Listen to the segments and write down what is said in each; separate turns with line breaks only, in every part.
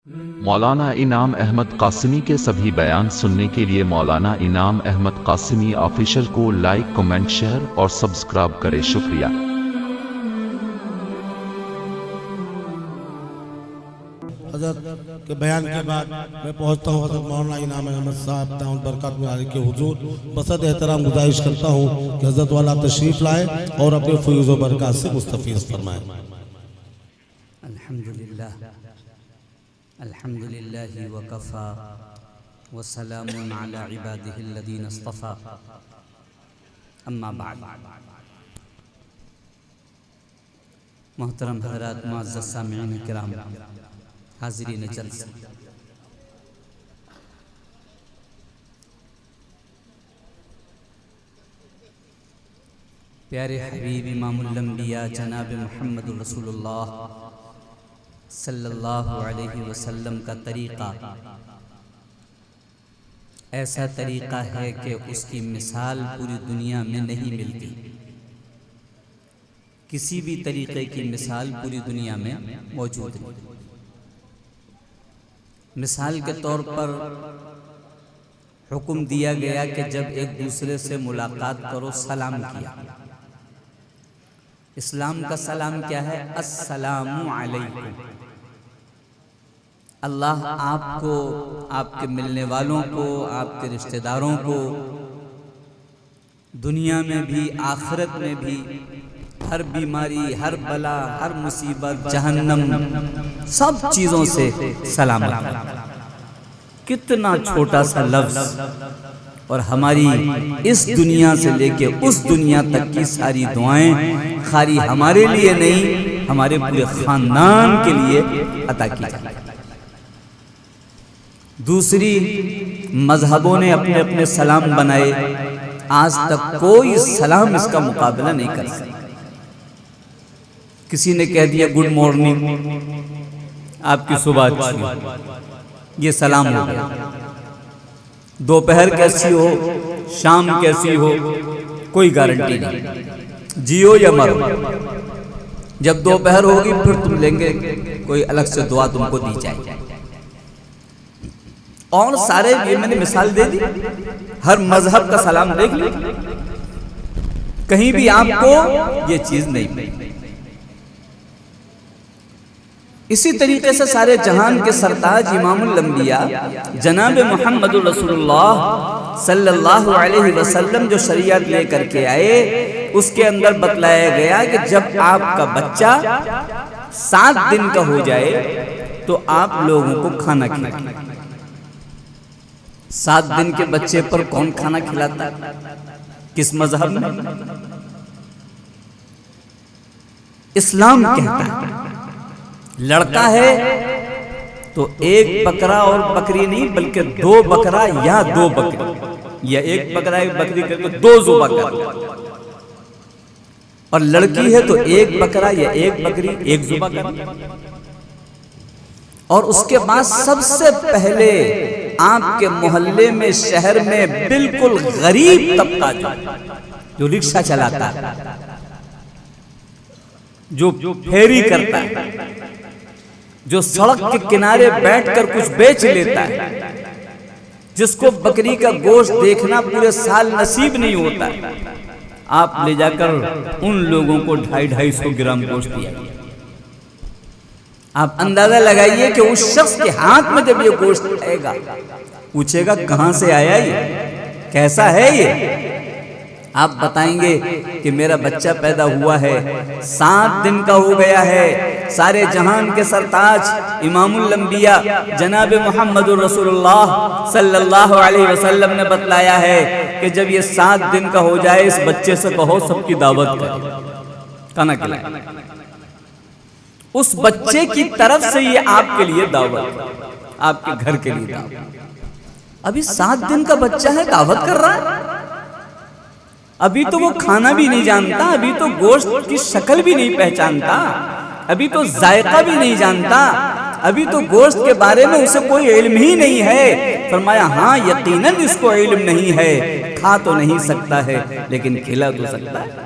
مولانا انعام احمد قاسمی کے سبھی بیان سننے کے لیے مولانا انعام احمد قاسمی آفیشل کو لائک، کمنٹ، شیئر اور سبسکرائب کریں۔ شکریہ۔
حضرت کے بیان کے بعد میں پہنچتا ہوں حضرت مولانا انعام احمد صاحب دامت برکات میں عالی کے حضور۔ بصد احترام گزارش کرتا ہوں کہ حضرت والا تشریف لائے اور اپنے فیوز و برکات سے مستفیض فرمائیں۔
الحمدللہ الحمدللہ وکفا وسلام علی عبادہ الذین اصطفا، اما بعد۔ محترم حضرات، معزز سامعین کرام، حاضرین جلسہ، پیارے حبیب امام الانبیاء جناب محمد رسول اللہ صلی اللہ علیہ وسلم کا طریقہ ایسا طریقہ ہے کہ اس کی مثال پوری دنیا میں نہیں ملتی۔ کسی بھی طریقے کی مثال پوری دنیا میں موجود نہیں۔ مثال کے طور پر حکم دیا گیا کہ جب ایک دوسرے سے ملاقات کرو سلام کیا۔ اسلام کا سلام کیا ہے؟ السلام علیکم۔ اللہ آپ کو، آپ کے ملنے والوں کو، آپ کے رشتہ داروں کو دنیا میں بھی آخرت میں بھی ہر بیماری، ہر بلا، ہر مصیبت، جہنم، سب چیزوں سے سلامت۔ کتنا چھوٹا سا لفظ، اور ہماری اس دنیا سے لے کے اس دنیا تک کی ساری دعائیں خالی ہمارے لیے نہیں، ہمارے پورے خاندان کے لیے عطا کی جائیں۔ دوسری مذہبوں نے اپنے اپنے سلام بنائے، آج تک کوئی سلام اس کا مقابلہ نہیں کر سکتا۔ کسی نے کہہ دیا گڈ مارننگ، آپ کی صبح اچھی ہو، یہ سلام ہو گیا۔ دوپہر کیسی ہو، شام کیسی ہو، کوئی گارنٹی نہیں، جیو یا مرو۔ جب دوپہر ہوگی پھر تم لیں گے کوئی الگ سے دعا تم کو دی جائے۔ اور سارے، یہ میں نے مثال دے دی، ہر مذہب کا سلام دیکھ لیں، کہیں بھی آپ کو یہ چیز نہیں۔ اسی طریقے سے سارے جہان کے سرتاج امام الانبیاء جناب محمد رسول اللہ صلی اللہ علیہ وسلم جو شریعت لے کر کے آئے، اس کے اندر بتلایا گیا کہ جب آپ کا بچہ 7 دن کا ہو جائے تو آپ لوگوں کو کھانا کھلائیں۔ 7 دن کے بچے پر کون کھانا کھلاتا ہے؟ کس مذہب میں؟ اسلام کہتا ہے لڑکا ہے تو 1 بکرا اور بکری نہیں بلکہ 2 بکرا یا 2 بکری، یا 1 بکرا 1 بکری کر کے 2 ذبح کر۔ اور لڑکی ہے تو 1 بکرا یا 1 بکری 1 ذبح کر۔ اور اس کے بعد سب سے پہلے آپ کے محلے میں، شہر میں بالکل غریب طبقہ جو رکشہ چلاتا ہے، جو پھیری کرتا ہے، جو سڑک کے کنارے بیٹھ کر کچھ بیچ لیتا ہے، جس کو بکری کا گوشت دیکھنا پورے سال نصیب نہیں ہوتا، آپ لے جا کر ان لوگوں کو 250-250 گرام گوشت دیا۔ آپ اندازہ لگائیے کہ اس شخص کے ہاتھ میں جب یہ گوشت آئے گا، پوچھے گا کہاں سے آیا یہ، کیسا ہے یہ؟ آپ بتائیں گے کہ میرا بچہ پیدا ہوا ہے، 7 دن کا ہو گیا ہے، سارے جہان کے سرتاج امام الانبیاء جناب محمد رسول اللہ صلی اللہ علیہ وسلم نے بتلایا ہے کہ جب یہ 7 دن کا ہو جائے اس بچے سے کہو سب کی دعوت کرے، کھانا کھلائے۔ اس بچے کی طرف سے یہ آپ کے لیے دعوت، آپ کے گھر کے لیے دعوت۔ ابھی 7 دن کا بچہ ہے، دعوت کر رہا ہے، ابھی تو وہ کھانا بھی نہیں جانتا، ابھی تو گوشت کی شکل بھی نہیں پہچانتا، ابھی تو ذائقہ بھی نہیں جانتا، ابھی تو گوشت کے بارے میں اسے کوئی علم ہی نہیں ہے۔ فرمایا ہاں یقیناً اس کو علم نہیں ہے، کھا تو نہیں سکتا ہے لیکن کھلا تو سکتا ہے۔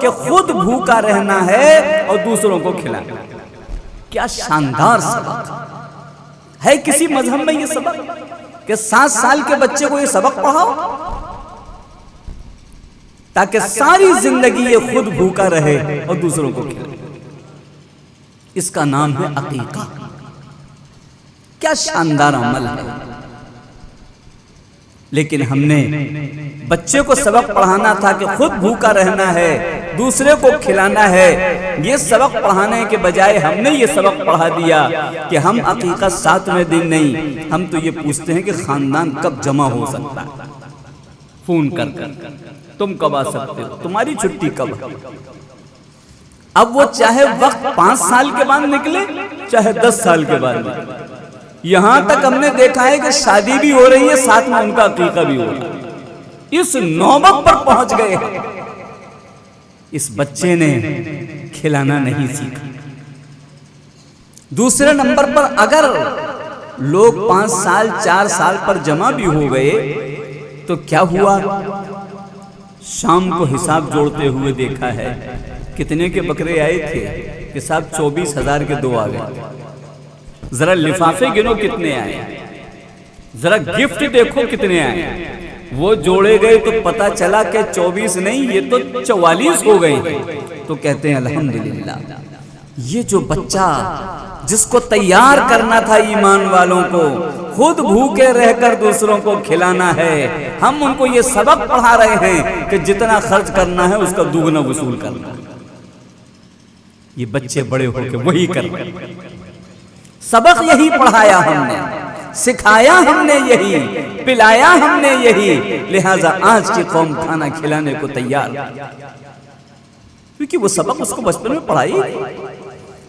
کہ خود بھوکا رہنا ہے اور دوسروں کو کھلانا. کیا شاندار سبق ہے. کسی مذہب میں یہ سبق کہ 7 سال کے بچے کو یہ سبق پڑھاؤ تاکہ ساری زندگی یہ خود بھوکا رہے اور دوسروں کو کھلائے. اس کا نام ہے عقیقہ. کیا شاندار عمل ہے. لیکن ہم نے بچے کو سبق پڑھانا تھا کہ خود بھوکا رہنا ہے، دوسرے کو کھلانا ہے. یہ سبق پڑھانے کے بجائے ہم نے یہ سبق پڑھا دیا کہ ہم عقیقہ 7ویں دن نہیں، ہم تو یہ پوچھتے ہیں کہ خاندان کب جمع ہو سکتا ہے. فون کر تم کب آ سکتے ہو، تمہاری چھٹی کب ہے. اب وہ چاہے وقت 5 سال کے بعد نکلے چاہے 10 سال کے بعد نکلے. یہاں تک ہم نے دیکھا ہے کہ شادی بھی ہو رہی ہے، ساتھ میں ان کا عقیقہ بھی ہو رہا ہے. اس نوبت پر پہنچ گئے ہیں. اس بچے نے کھلانا نہیں سیکھا. دوسرے نمبر پر اگر لوگ 5 سال 4 سال پر جمع بھی ہو گئے تو کیا ہوا؟ شام کو حساب جوڑتے ہوئے دیکھا ہے کتنے کے بکرے آئے تھے کہ صاحب 24,000 کے 2 آ گئے. ذرا لفافے گنو کتنے آئے، ذرا گفٹ دیکھو کتنے آئے. وہ جوڑے گئے تو پتا چلا کہ 24 نہیں یہ تو 44 ہو گئے. تو کہتے ہیں الحمدللہ. یہ جو بچہ جس کو تیار کرنا تھا ایمان والوں کو، خود بھوکے رہ کر دوسروں کو کھلانا ہے، ہم ان کو یہ سبق پڑھا رہے ہیں کہ جتنا خرچ کرنا ہے اس کا دوگنا وصول کرنا. یہ بچے بڑے ہو کے وہی کر رہے ہیں. سبق یہی پڑھایا ہم نے، سکھایا ہم نے یہی، پلایا ہم نے یہی. لہٰذا آج کی قوم کھانا کھلانے کو تیار، کیونکہ وہ سبق اس کو بچپن میں پڑھائی.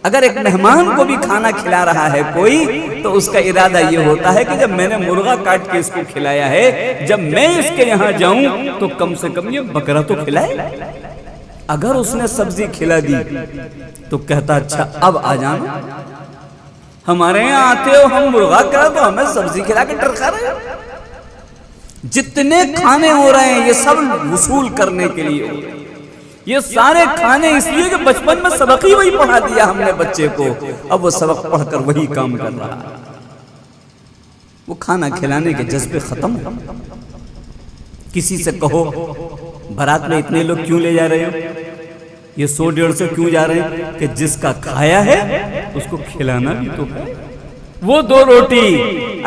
اگر ایک مہمان کو بھی کھانا کھلا رہا ہے کوئی تو اس کا ارادہ یہ ہوتا ہے کہ جب میں نے مرغا کاٹ کے اس کو کھلایا ہے، جب میں اس کے یہاں جاؤں تو کم سے کم یہ بکرا تو کھلائے. اگر اس نے سبزی کھلا دی تو کہتا اچھا اب آ جانا، ہمارے یہاں آتے ہو ہم مرغا کرا تو ہمیں سبزی کھلا کے ٹرکا رہے. جتنے کھانے ہو رہے ہیں یہ سب وصول کرنے کے لیے ہو رہے ہیں. یہ سارے کھانے اس لیے کہ بچپن میں سبق ہی وہی پڑھا دیا ہم نے بچے کو. اب وہ سبق پڑھ کر وہی کام کر رہا ہے. وہ کھانا کھلانے کے جذبے ختم ہو. کسی سے کہو بارات میں اتنے لوگ کیوں لے جا رہے ہو، یہ 100-150 کیوں جا رہے ہیں؟ کہ جس کا کھایا ہے اس کو کھلانا بھی تو ہے. وہ 2 روٹی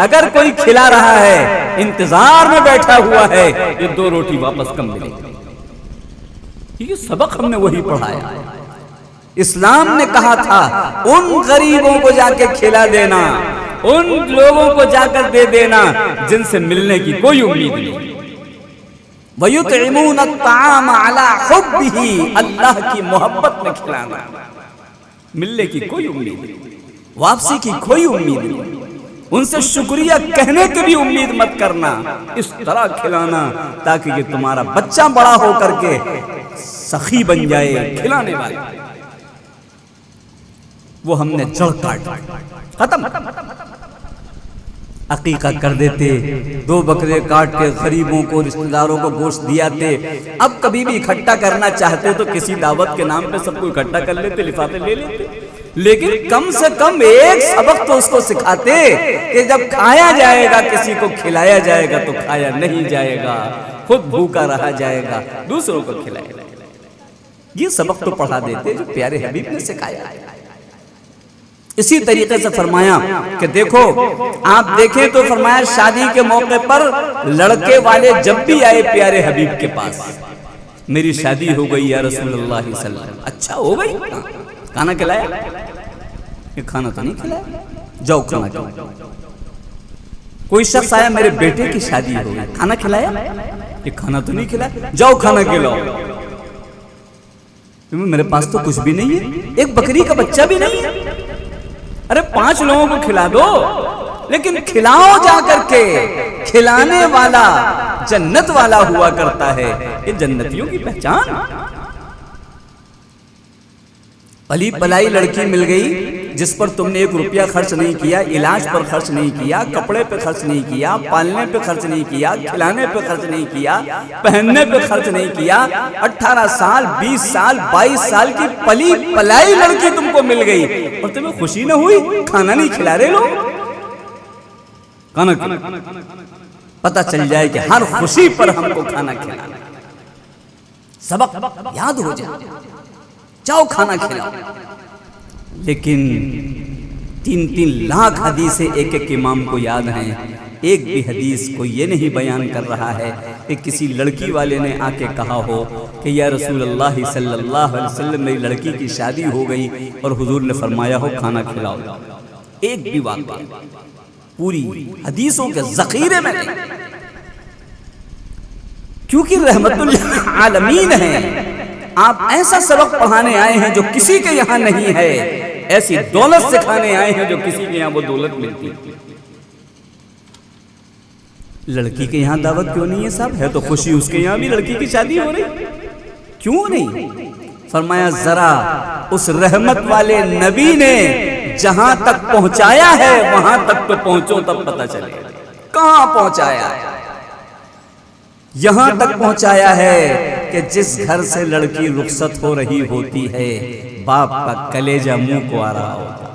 اگر کوئی کھلا رہا ہے، انتظار میں بیٹھا ہوا ہے، یہ 2 روٹی واپس کم ملے گی. یہ سبق ہم نے وہی پڑھایا. اسلام نے کہا تھا ان غریبوں کو جا کے کھلا دینا، ان لوگوں کو جا کر دے دینا جن سے ملنے کی کوئی امید نہیں. وَيُطْعِمُونَ الطَّعَامَ عَلَى حُبِّهِ، اللہ کی محبت میں کھلانا. ملنے کی کوئی امید نہیں، واپسی کی کوئی امید نہیں، ان سے شکریہ کہنے کی بھی امید مت کرنا. اس طرح کھلانا تاکہ یہ تمہارا بچہ بڑا ہو کر کے سخی بن جائے، کھلانے والا. وہ ہم نے جڑ کاٹ ختم. عقیقہ کر دیتے، 2 بکرے کاٹ کے غریبوں کو رشتہ داروں کو گوشت دیاتے. اب کبھی بھی اکٹھا کرنا چاہتے تو کسی دعوت کے نام پہ سب کو اکٹھا کر لیتے، لفافے لے لیتے. لیکن کم سے کم ایک سبق تو اس کو سکھاتے کہ جب کھایا جائے گا کسی کو کھلایا جائے گا تو کھایا نہیں جائے گا، خود بھوکا رہا جائے گا، دوسروں کو کھلائے گا. یہ سبق تو پڑھا دیتے جو پیارے حبیب نے سکھایا. اسی طریقے سے فرمایا کہ دیکھو آپ دیکھیں تو فرمایا شادی کے موقع پر لڑکے والے جب بھی آئے پیارے حبیب کے پاس، میری شادی ہو گئی یا رسول اللہ صلی اللہ علیہ وسلم. اچھا ہو گئی، کھانا کھلایا؟ یہ کھانا تو نہیں کھلایا، جاؤ کھانا کھلایا. کوئی شخص آیا میرے بیٹے کی شادی ہو گئی، کھانا کھلایا؟ یہ کھانا تو نہیں کھلایا، جاؤ کھانا کھلاؤ. میرے پاس تو کچھ بھی نہیں ہے، ایک بکری کا بچہ بھی نہیں ہے. ارے 5 لوگوں کو کھلا دو، لیکن کھلاؤ جا کر کے. کھلانے والا جنت والا ہوا کرتا ہے. یہ جنتیوں کی پہچان. پلی پلائی لڑکی مل گئی جس پر تم نے 1 روپیہ خرچ نہیں کیا، علاج پر خرچ نہیں کیا، کپڑے پہ خرچ نہیں کیا، پالنے پہ خرچ نہیں کیا، کھلانے پہ خرچ نہیں کیا، پہننے پہ خرچ نہیں کیا، 18 سال 20 سال 22 سال کی پلی پلائی لڑکی تم کو مل گئی اور تمہیں خوشی نہ ہوئی؟ کھانا نہیں کھلا رہے لوگ؟ کھانا پتہ چل جائے کہ ہر خوشی پر ہم کو کھانا کھلانا، سبق یاد ہو جائے، جاؤ کھانا کھلاؤ۔ لیکن 3 لاکھ حدیثیں ایک ایک امام کو یاد ہیں، ایک بھی حدیث کو یہ نہیں بیان کر رہا ہے کہ کسی لڑکی والے نے آ کے کہا ہو کہ یا رسول اللہ صلی اللہ علیہ وسلم میری لڑکی کی شادی ہو گئی اور حضور نے فرمایا ہو کھانا کھلاؤ۔ ایک بھی واقعہ پوری حدیثوں کے ذخیرے میں نہیں، کیونکہ رحمت للعالمین ہیں۔ آپ ایسا سبق پڑھانے آئے ہیں جو کسی کے یہاں نہیں ہے، ایسی دولت سکھانے آئے ہیں جو کسی کے یہاں وہ دولت ملتی ہے۔ لڑکی کے یہاں دعوت کیوں نہیں ہے صاحب؟ ہے تو خوشی اس کے یہاں بھی لڑکی کی شادی ہو رہی، کیوں نہیں؟ فرمایا ذرا اس رحمت والے نبی نے جہاں تک پہنچایا ہے وہاں تک تو پہنچو، تب پتہ چلے کہاں پہنچایا ہے۔ یہاں تک پہنچایا ہے کہ جس گھر سے لڑکی رخصت ہو رہی ہوتی ہے باپ کا کلیجہ منہ کو آ رہا ہوتا،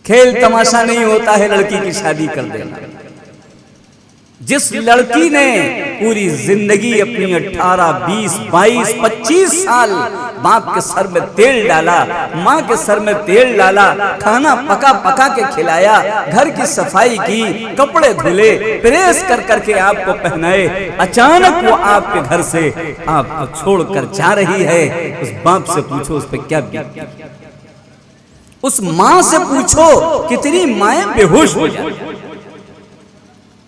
کھیل تماشا نہیں ہوتا ہے لڑکی کی شادی کر دینا۔ جس لڑکی نے پوری زندگی اپنی 18 20 22 25 سال باپ کے سر میں تیل ڈالا، ماں کے سر میں تیل ڈالا، کھانا پکا پکا کے کھلایا، گھر کی صفائی کی، کپڑے دھلے، پریس کر کر کے آپ کو پہنائے، اچانک وہ آپ کے گھر سے آپ کو چھوڑ کر جا رہی ہے، اس باپ سے پوچھو اس پہ کیا بیتی، اس ماں سے پوچھو کتنی مائیں بے ہوش ہو جائیں،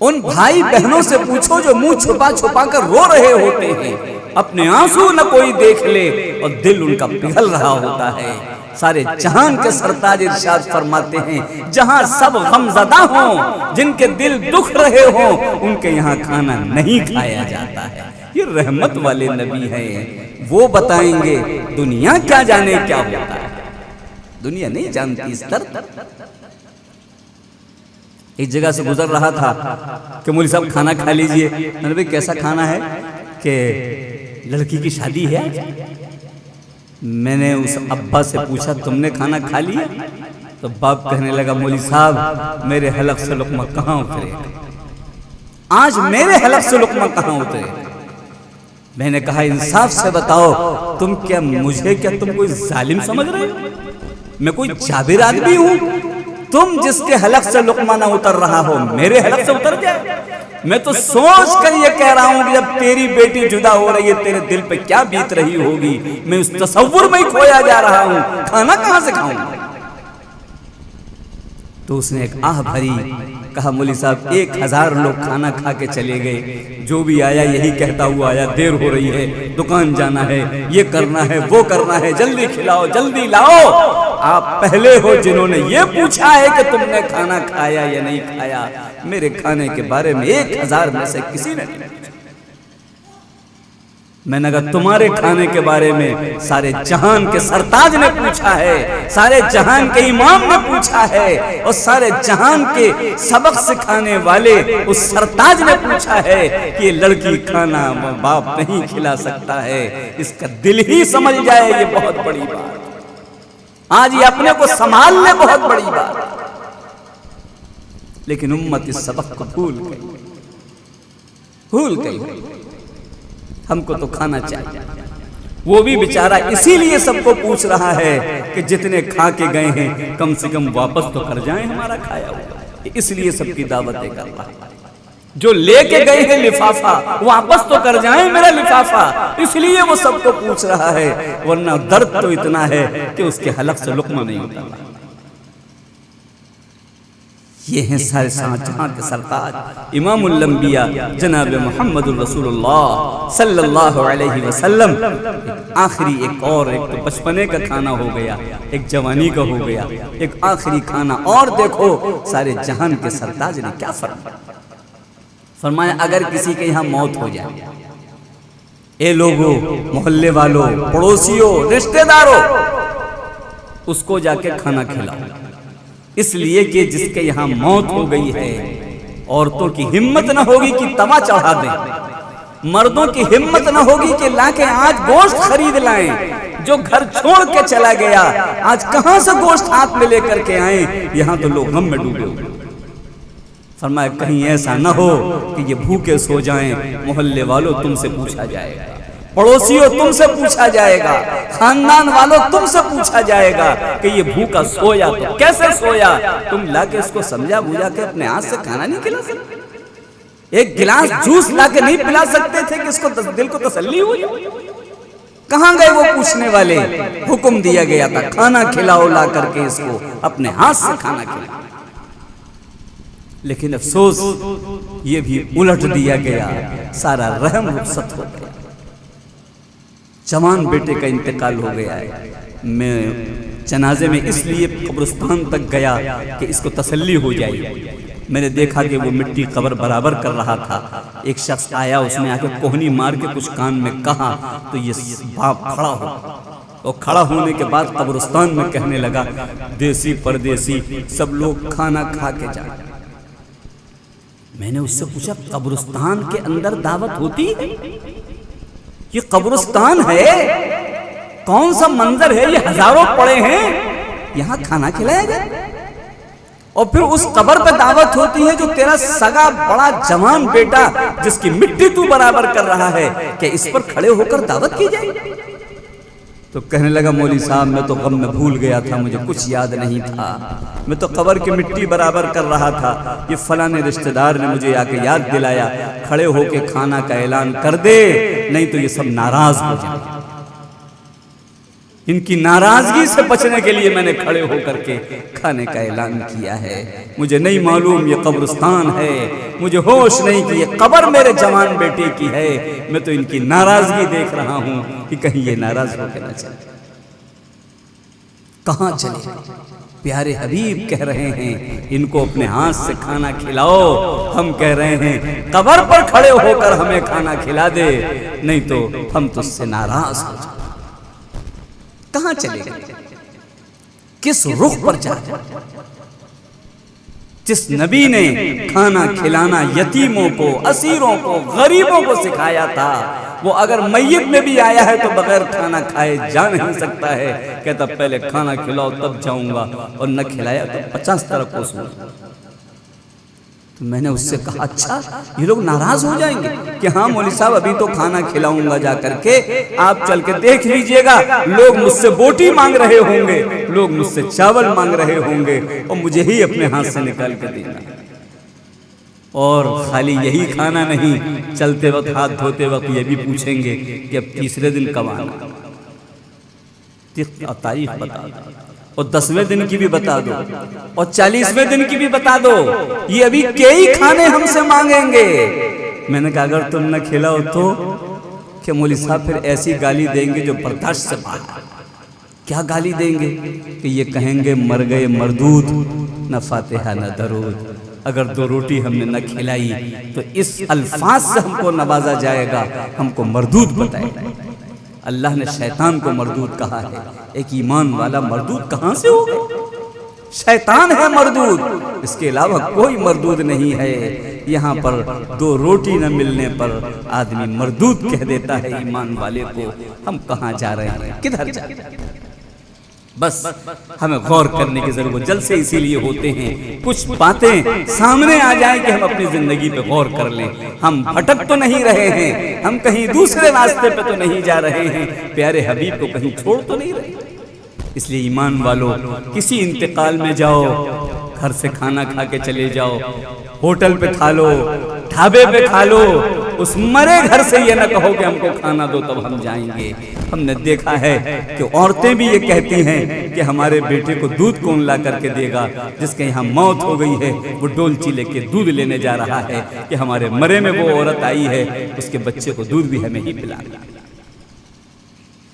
ان بھائی بہنوں سے پوچھو جو منہ چھپا چھپا کر رو رہے ہوتے ہیں، اپنے آنسو نہ کوئی دیکھ لے اور دل ان کا پگھل رہا ہوتا ہے۔ سارے جہان کے سرتاج ارشاد فرماتے ہیں جہاں سب غمزدہ ہوں، جن کے دل دکھ رہے ہوں، ان کے یہاں کھانا نہیں کھایا جاتا ہے۔ یہ رحمت والے نبی ہیں، وہ بتائیں گے دنیا کیا جانے کیا ہوتا ہے، دنیا نہیں جانتی اس درد۔ ایک جگہ سے گزر رہا تھا کہ مولوی صاحب کھانا کھا لیجئے، میں نے بھائی کیسا کھانا ہے کہ لڑکی کی شادی ہے؟ میں نے اس ابا سے پوچھا تم نے کھانا کھا لیا؟ تو باپ کہنے لگا مولوی صاحب میرے حلق سے لقمہ کہاں اترے، آج میرے حلق سے لقمہ کہاں اترے۔ میں نے کہا انصاف سے بتاؤ تم کیا مجھے کیا تم کوئی ظالم سمجھ رہے ہو؟ میں کوئی جابر آدمی ہوں؟ تم جس کے حلق سے لقمہ نہ اتر رہا ہو میرے حلق سے اتر جائے؟ میں تو سوچ کر یہ کہہ رہا ہوں کہ جب تیری بیٹی جدا ہو رہی ہے تیرے دل پہ کیا بیت رہی ہوگی، میں اس تصور میں ہی کھویا جا رہا ہوں، کھانا کہاں سے کھاؤں؟ تو اس نے ایک آہ بھری، کہا مولوی صاحب 1000 لوگ کھانا کھا کے چلے گئے، جو بھی آیا یہی کہتا ہوا آیا دیر ہو رہی ہے، دکان جانا ہے، یہ کرنا ہے وہ کرنا ہے، جلدی کھلاؤ جلدی لاؤ۔ آپ پہلے ہو جنہوں نے یہ پوچھا ہے کہ تم نے کھانا کھایا یا نہیں کھایا، میرے کھانے کے بارے میں 1000 میں سے کسی نے نہیں پوچھا۔ میں نے کہا تمہارے کھانے کے بارے میں سارے جہان کے سرتاج نے پوچھا ہے، سارے جہان کے امام نے پوچھا ہے، اور سارے جہان کے سبق سکھانے والے اس سرتاج نے پوچھا ہے کہ یہ لڑکی کھانا باپ نہیں کھلا سکتا ہے، اس کا دل ہی سمجھ جائے یہ بہت بڑی بات، آج یہ اپنے کو سنبھال لے بہت بڑی بات۔ لیکن امت اس سبق کو بھول گئی، ہم کو تو کھانا چاہیے۔ وہ بھی بیچارہ اسی لیے سب کو پوچھ رہا ہے کہ جتنے کھا کے گئے ہیں کم سے کم واپس تو کر جائیں ہمارا کھایا ہوا، اس لیے سب کی دعوتیں کر رہا ہے۔ جو لے کے گئے ہیں لفافہ واپس تو کر جائیں میرا لفافہ، اس لیے وہ سب کو پوچھ رہا ہے، ورنہ درد تو اتنا ہے کہ اس کے حلق سے لقمہ نہیں ہوتا۔ یہ ہیں سارے جہاں کے سرتاج امام الانبیاء جناب محمد الرسول اللہ صلی اللہ علیہ وسلم۔ آخری ایک تو بچپنے کا کھانا ہو گیا، ایک جوانی کا ہو گیا، ایک آخری کھانا اور دیکھو سارے جہان کے سرتاج نے کیا فرمایا اگر کسی کے یہاں موت ہو جائے، اے لوگوں، محلے والوں، پڑوسیوں، رشتہ داروں، اس کو جا کے کھانا کھلاؤ، اس لیے کہ جس کے یہاں موت ہو گئی ہے عورتوں کی ہمت نہ ہوگی کہ توا چڑھا دیں، مردوں کی ہمت نہ ہوگی کہ لا کے آج گوشت خرید لائیں، جو گھر چھوڑ کے چلا گیا آج کہاں سے گوشت ہاتھ میں لے کر کے آئیں، یہاں تو لوگ غم میں ڈوبے ہوئے۔ فرمایا کہیں ایسا نہ ہو کہ یہ بھوکے سو جائیں، محلے والوں تم سے پوچھا جائے گا، پڑوسیوں تم سے پوچھا جائے گا، خاندان والوں تم سے پوچھا جائے گا کہ یہ بھوکا سویا تو کیسے سویا، تم لا کے اس کو سمجھا بوجھا کے اپنے ہاتھ سے کھانا نہیں کھلا سکتے، ایک گلاس جوس لا کے نہیں پلا سکتے تھے کہ اس کو دل کو تسلی ہو جائے؟ کہاں گئے وہ پوچھنے والے؟ حکم دیا گیا تھا کھانا کھلاؤ، لا کر کے اس کو اپنے ہاتھ سے کھانا کھلاؤ، لیکن افسوس یہ بھی الٹ دیا گیا، سارا رحم رخصت ہو گیا، جوان بیٹے کا انتقال ہو گیا ہے۔ میں جنازے میں اس لیے قبرستان تک گیا کہ اس کو تسلی ہو جائے، میں نے دیکھا کہ وہ مٹی قبر برابر کر رہا تھا، ایک شخص آیا، اس نے آ کے کوہنی مار کے کچھ کان میں کہا تو یہ باپ کھڑا ہو، اور کھڑا ہونے کے بعد قبرستان میں کہنے لگا دیسی پردیسی سب لوگ کھانا کھا کے جائیں۔ میں نے اس سے پوچھا قبرستان کے اندر دعوت ہوتی ہے؟ یہ قبرستان ہے، کون سا منظر ہے، یہ ہزاروں پڑے ہیں، یہاں کھانا کھلایا جائے؟ اور پھر اس قبر پہ دعوت ہوتی ہے جو تیرا سگا بڑا جوان بیٹا جس کی مٹی تو برابر کر رہا ہے، کہ اس پر کھڑے ہو کر دعوت کی جائے؟ تو کہنے لگا مولوی صاحب میں تو غم میں بھول گیا تھا، مجھے کچھ یاد نہیں تھا، میں تو قبر کی مٹی برابر کر رہا تھا، یہ فلاں رشتہ دار نے مجھے آ کے یاد دلایا کھڑے ہو کے کھانا کا اعلان کر دے، نہیں تو یہ سب ناراض ہو جائیں۔ ان کی ناراضگی سے بچنے کے لیے میں نے کھڑے ہو کر کے کھانے کا اعلان کیا ہے، مجھے نہیں معلوم یہ قبرستان ہے، مجھے ہوش نہیں کہ یہ قبر میرے جوان بیٹے کی ہے، میں تو ان کی ناراضگی دیکھ رہا ہوں کہ کہیں یہ ناراض ہو کے نہ چلے۔ کہاں چلے؟ پیارے حبیب کہہ رہے ہیں ان کو اپنے ہاتھ سے کھانا کھلاؤ، ہم کہہ رہے ہیں قبر پر کھڑے ہو کر ہمیں کھانا کھلا دے، نہیں تو ہم تجھ سے ناراض ہو جائیں۔ کہاں چلے گئے؟ کس رخ پر جا رہے؟ جس نبی نے کھانا کھلانا یتیموں کو، اسیروں کو، غریبوں کو سکھایا تھا، وہ اگر میت میں بھی آیا ہے تو بغیر کھانا کھائے جا نہیں سکتا ہے، کہتا پہلے کھانا کھلاؤ تب جاؤں گا، اور نہ کھلایا تو 50 طرح کوسوں۔ تو میں نے اس سے کہا اچھا یہ لوگ ناراض ہو جائیں گے کہ ہاں مولوی صاحب ابھی تو کھانا کھلاؤں گا جا کر کے، آپ چل کے دیکھ لیجئے گا، لوگ مجھ سے بوٹی مانگ رہے ہوں گے، لوگ مجھ سے چاول مانگ رہے ہوں گے، اور مجھے ہی اپنے ہاتھ سے نکال کے دینا، اور خالی یہی کھانا نہیں، چلتے وقت ہاتھ دھوتے وقت یہ بھی پوچھیں گے کہ اب تیسرے دن کب آنا، تاریخ بتا دو، اور 10ویں دن کی بھی بتا دو، اور 40ویں دن کی بھی بتا دو، یہ ابھی کئی کھانے ہم سے مانگیں گے۔ میں نے کہا اگر تم نہ کھلاؤ تو کہ مولوی صاحب پھر ایسی گالی دیں گے جو برداشت سے باہر۔ کیا گالی دیں گے؟ کہ یہ کہیں گے مر گئے مردود، نہ فاتحہ نہ درود، اگر 2 روٹی ہم نے نہ کھلائی تو اس الفاظ سے ہم کو نوازا جائے گا، ہم کو مردود بتائے گا۔ اللہ نے شیطان کو مردود کہا ہے، ایک ایمان والا مردود کہاں سے ہوگا؟ شیطان ہے مردود، اس کے علاوہ کوئی مردود نہیں ہے۔ یہاں پر 2 روٹی نہ ملنے پر آدمی مردود کہہ دیتا ہے ایمان والے کو۔ ہم کہاں جا رہے ہیں، کدھر جا رہے ہیں؟ بس ہمیں غور کرنے کی ضرورت، جلسے اسی لیے ہوتے ہیں کچھ باتیں سامنے آ جائیں کہ ہم اپنی زندگی پہ غور کر لیں، ہم بھٹک تو نہیں رہے ہیں، ہم کہیں دوسرے راستے پہ تو نہیں جا رہے ہیں، پیارے حبیب کو کہیں چھوڑ تو نہیں رہے۔ اس لیے ایمان والو کسی انتقال میں جاؤ، گھر سے کھانا کھا کے چلے جاؤ، ہوٹل پہ کھا لو، ڈھابے پہ کھا لو، اس مرے گھر سے یہ نہ کہو کہ ہم کو کھانا دو تب ہم جائیں گے۔ ہم نے دیکھا ہے کہ عورتیں بھی یہ کہتی ہیں کہ ہمارے بیٹے کو دودھ کون لا کر کے دے گا، جس کے یہاں موت ہو گئی ہے وہ ڈولچی لے کے دودھ لینے جا رہا ہے کہ ہمارے مرے میں وہ عورت آئی ہے، اس کے بچے کو دودھ بھی ہمیں ہی پلانا۔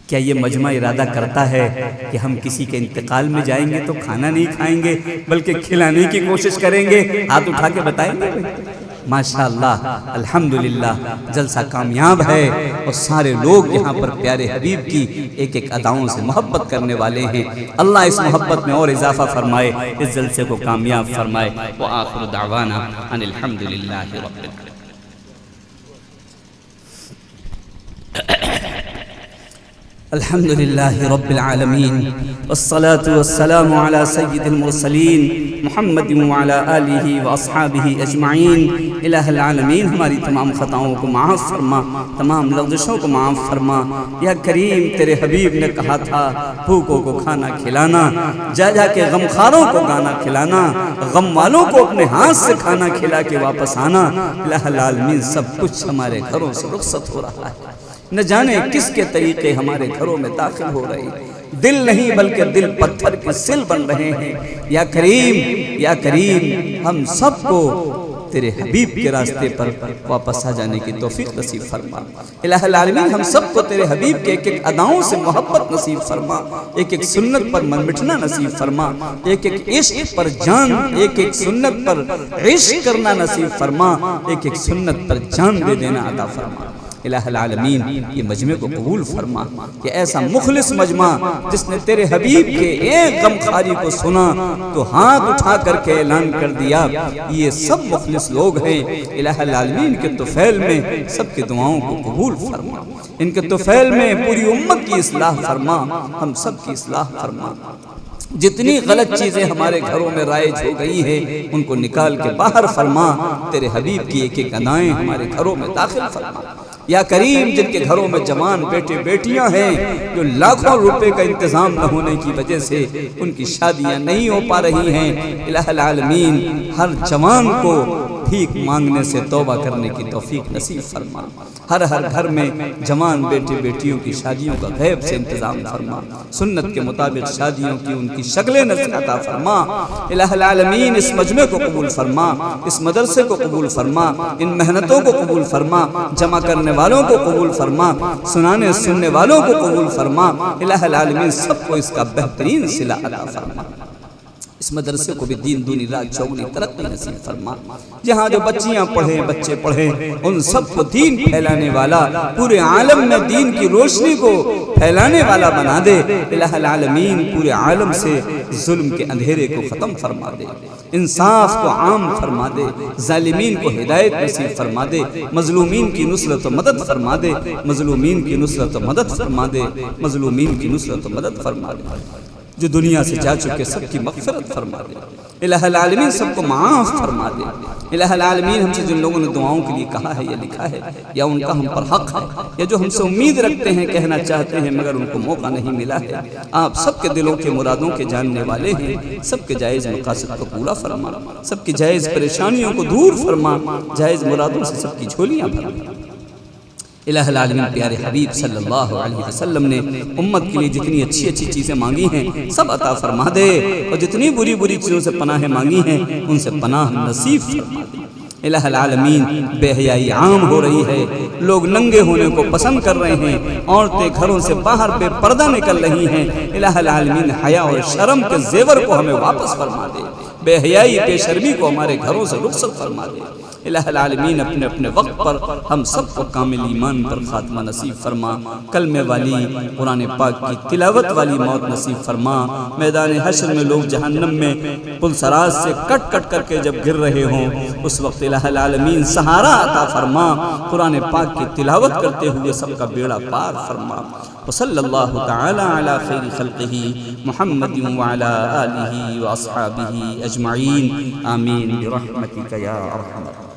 کیا یہ مجمع ارادہ کرتا ہے کہ ہم کسی کے انتقال میں جائیں گے تو کھانا نہیں کھائیں گے بلکہ کھلانے کی کوشش کریں گے؟ ہاتھ اٹھا کے بتائیں گے ماشاءاللہ الحمدللہ جلسہ کامیاب ہے اور سارے لوگ یہاں پر پیارے حبیب کی ایک ایک اداؤں سے محبت کرنے والے ہیں۔ اللہ اس محبت میں اور اضافہ فرمائے، اس جلسے کو کامیاب فرمائے۔ وآخر دعوانا ان الحمدللہ رب العالمین۔ الحمد لله رب العالمين والصلاة والسلام على سيد المرسلين محمد وعلى آلہ واصحابہ اجمعین۔ الہ العالمین ہماری تمام خطاؤں کو معاف فرما، تمام لغزشوں کو معاف فرما۔ یا کریم تیرے حبیب نے کہا تھا بھوکوں کو کھانا کھلانا، جا جا کے غمخاروں کو گانا کھلانا، غم والوں کو اپنے ہاتھ سے کھانا کھلا کے واپس آنا۔ الہ العالمین سب کچھ ہمارے گھروں سے رخصت ہو رہا ہے، نہ جانے کس کے طریقے ہمارے گھروں میں داخل ہو رہے ہیں، دل نہیں بلکہ دل پتھر کے سل بن رہے ہیں۔ یا کریم ہم سب کو تیرے حبیب کے راستے پر واپس آ جانے کی توفیق نصیب فرما۔ الہ العالمین ہم سب کو تیرے حبیب کے ایک ایک اداؤں سے محبت نصیب فرما، ایک ایک سنت پر من مٹنا نصیب فرما، ایک ایک عشق پر جان، ایک ایک سنت پر عشق کرنا نصیب فرما، ایک ایک سنت پر جان دے دینا عطا فرما۔ الہ العالمین یہ مجمع کو قبول فرما، کہ ایسا مخلص مجمع جس نے تیرے حبیب کے ایک غمخاری کو سنا تو ہاتھ اٹھا کر کے اعلان کر دیا یہ سب مخلص لوگ ہیں۔ الہ العالمین کے طفیل میں سب کی دعاؤں کو قبول فرما، ان کے طفیل میں پوری امت کی اصلاح فرما، ہم سب کی اصلاح فرما۔ جتنی غلط چیزیں ہمارے گھروں میں رائج ہو گئی ہیں ان کو نکال کے باہر فرما، تیرے حبیب کی ایک ایک ادائیں ہمارے گھروں میں داخل فرما۔ یا کریم جن کے گھروں میں جوان بیٹے بیٹیاں ہیں جو لاکھوں روپے کا انتظام نہ ہونے کی وجہ سے ان کی شادیاں نہیں ہو پا رہی ہیں، الہ العالمین ہر جوان کو بھیک مانگنے سے توبہ کرنے کی توفیق نصیب فرما۔ ہر گھر میں جوان بیٹے بیٹیوں کی شادیوں کا غیب سے انتظام فرما، سنت کے مطابق شادیوں کی ان کی شکلیں نظر عطا فرما۔ الہ العالمین اس مجمع کو قبول فرما، اس مدرسے کو قبول فرما، ان محنتوں کو قبول فرما، جمع کرنے والوں کو قبول فرما، سنانے سننے والوں کو قبول فرما۔ الہ العالمین سب کو اس کا بہترین صلہ عطا فرما۔ اس مدرسے کو بھی دین دونی رات چوگنی ترقی نصیب فرما۔ جہاں جو بچیاں پڑھیں بچے پڑھیں ان سب کو دین پھیلانے والا، پورے عالم میں دین کی روشنی کو پھیلانے والا بنا دے۔ الہ العالمین پورے عالم سے ظلم کے اندھیرے کو ختم فرما دے، انصاف کو عام فرما دے، ظالمین کو ہدایت نصیب فرما دے، مظلومین کی نصرت و مدد فرما دے، مظلومین کی نصرت و مدد فرما دے، مظلومین کی نصرت و مدد فرما دے۔ جو دنیا سے جا چکے سب کی مغفرت فرما دے، الہ العالمین سب کو معاف فرما دے۔ الہ العالمین ہم سے جن لوگوں نے دعاؤں کے لیے کہا ہے یا لکھا ہے یا ان کا ہم پر حق ہے یا جو ہم سے امید رکھتے ہیں کہنا چاہتے ہیں مگر ان کو موقع نہیں ملا ہے، آپ سب کے دلوں کے مرادوں کے جاننے والے ہیں، سب کے جائز مقاصد کو پورا فرما، سب کی جائز پریشانیوں کو دور فرما، جائز مرادوں سے سب کی جھولیاں بھرما۔ الہ العالمین پیارے حبیب صلی اللہ علیہ وسلم نے امت کے لیے جتنی اچھی اچھی چیزیں مانگی ہیں سب عطا فرما دے، اور جتنی بری بری چیزوں سے پناہیں مانگی ہیں ان سے پناہ نصیب فرما دے۔ الہ العالمین بے حیائی عام ہو رہی ہے، لوگ ننگے ہونے کو پسند کر رہے ہیں، عورتیں گھروں سے باہر بے پردہ نکل رہی ہیں۔ الہ العالمین حیا اور شرم کے زیور کو ہمیں واپس فرما دے، بے حیائی بے شرمی کو ہمارے گھروں سے رخصت فرما دے۔ الہ العالمین اپنے اپنے وقت پر ہم سب کو کامل ایمان پر خاتمہ نصیب فرما، کلمے والی قرآن پاک کی تلاوت والی موت نصیب فرما۔ میدان حشر میں لوگ جہنم میں پلسراز سے کٹ کٹ کر کے جب گر رہے ہوں اس وقت الہ العالمین سہارا عطا فرما، قرآن پاک کی تلاوت کرتے ہوئے سب کا بیڑا پار فرما۔ وصلی اللہ تعالی علی خیر خلقہ محمد وعلی آلہ واصحابہ اجمعین، آمین برحمتک یا ارحم الراحمین۔